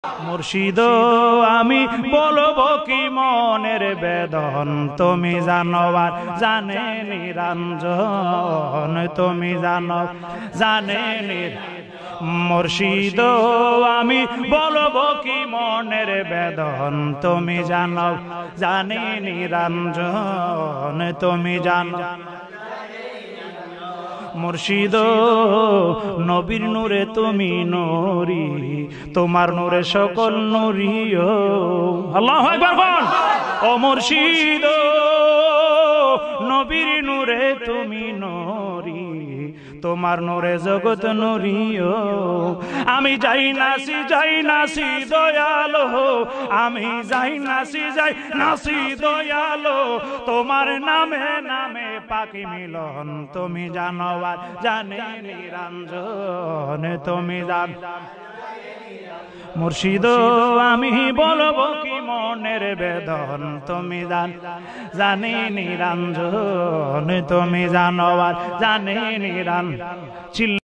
মুর্শিদ আমি বলবো কি মনের বেদন, তুমি জানো আর জানে নিরঞ্জন, তুমি জানো জানে মুর্শিদ আমি বলবো কি মনের বেদন, তুমি জানো জানে নিরঞ্জন, তুমি জানো মুর্শিদ নবীর নূরে তুমি নূরি, তোমার নূরে সকল নূরি। আল্লাহু আকবার বল। ও মুর্শিদ নবীর নূরে তুমি নূরি, তোমার নূরে জগৎ নূরি। আমি যাই নাসি দয়ালো, আমি যাই নাসি দয়ালো, তোমার নামে নামে পাখি মিলন, তুমি জানো আর জানে নিরঞ্জন, তুমি জান মুর্শিদ আমি বলবো কি মনের বেদন, তুমি জানে নিরঞ্জন, তুমি জানো আর জানে নিরঞ্জন।